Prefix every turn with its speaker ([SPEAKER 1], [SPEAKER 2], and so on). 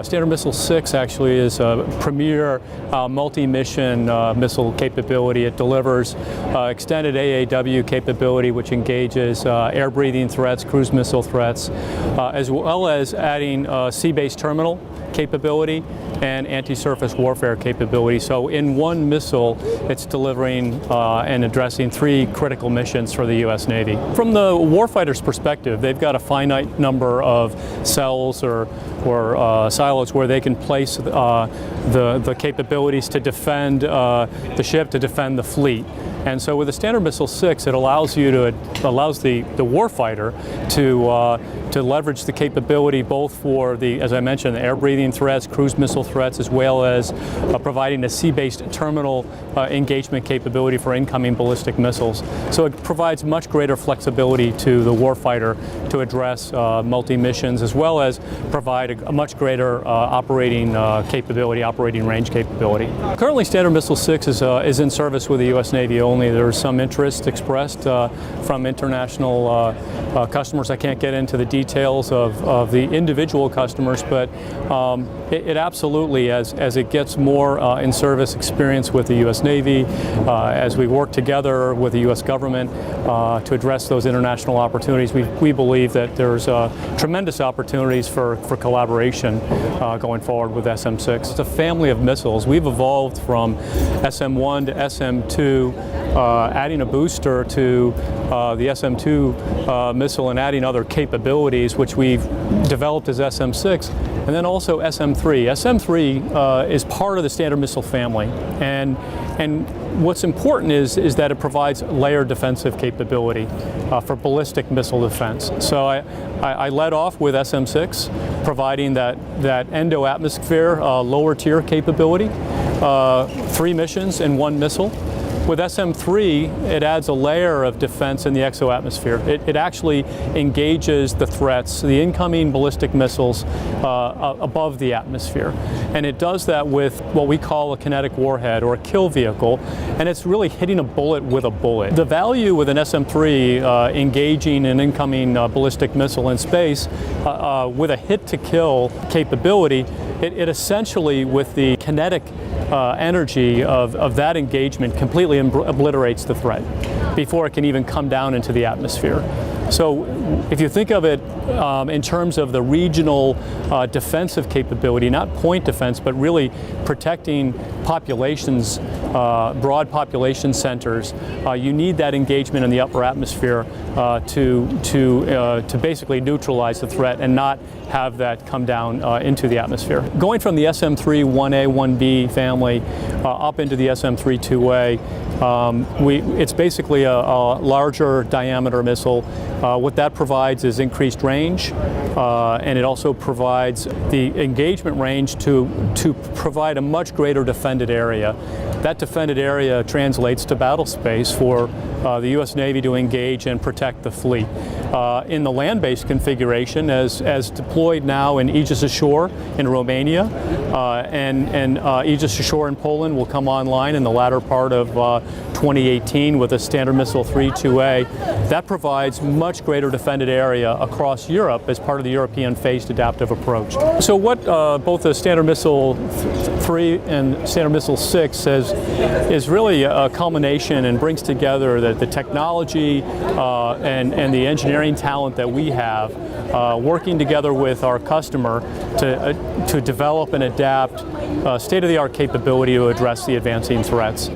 [SPEAKER 1] Standard Missile 6 actually is a premier multi-mission missile capability. It delivers extended AAW capability, which engages air-breathing threats, cruise missile threats, as well as adding sea-based terminal capability and anti-surface warfare capability. So in one missile, it's delivering and addressing three critical missions for the U.S. Navy. From the warfighter's perspective, they've got a finite number of cells or silos where they can place the capabilities to defend the ship, to defend the fleet. And so with the Standard Missile 6, it allows the warfighter to leverage the capability both for the, as I mentioned, the air-breathing threats, cruise missile threats, as well as providing a sea-based terminal engagement capability for incoming ballistic missiles. So it provides much greater flexibility to the warfighter to address multi-missions, as well as provide a much greater operating capability, operating range capability. Currently, Standard Missile 6 is in service with the U.S. Navy only. There's some interest expressed from international customers. I can't get into the details of the individual customers, but it absolutely, as it gets more in-service experience with the U.S. Navy, as we work together with the U.S. government to address those international opportunities, we believe that there's tremendous opportunities for collaboration going forward with SM-6. It's a family of missiles. We've evolved from SM-1 to SM-2, adding a booster to the SM-2 missile and adding other capabilities, which we've developed as SM-6, and then also SM-3. SM-3 is part of the Standard Missile family, and what's important is that it provides layered defensive capability for ballistic missile defense. So I led off with SM-6, providing that endo-atmosphere lower tier capability, 3 missions in 1 missile. With SM-3, it adds a layer of defense in the exo-atmosphere. It actually engages the threats, the incoming ballistic missiles above the atmosphere. And it does that with what we call a kinetic warhead or a kill vehicle, and it's really hitting a bullet with a bullet. The value with an SM-3 engaging an incoming ballistic missile in space with a hit-to-kill capability, it essentially, with the kinetic energy of that engagement, completely obliterates the threat before it can even come down into the atmosphere. So if you think of it in terms of the regional defensive capability, not point defense, but really protecting populations, broad population centers, you need that engagement in the upper atmosphere to basically neutralize the threat and not have that come down into the atmosphere. Going from the SM-3 1A, 1B family up into the SM-3 2A, it's basically a larger diameter missile. What that provides is increased range, and it also provides the engagement range to provide a much greater defended area. That defended area translates to battle space for the U.S. Navy to engage and protect the fleet. In the land-based configuration, as deployed now in Aegis Ashore in Romania, and Aegis Ashore in Poland will come online in the latter part of 2018 with a Standard Missile 3 2A. That provides much greater defended area across Europe as part of the European phased adaptive approach. So what both the Standard Missile 3 and Standard Missile 6 is really a culmination and brings together the technology and the engineering talent that we have working together with our customer to develop and adapt state-of-the-art capability to address the advancing threats.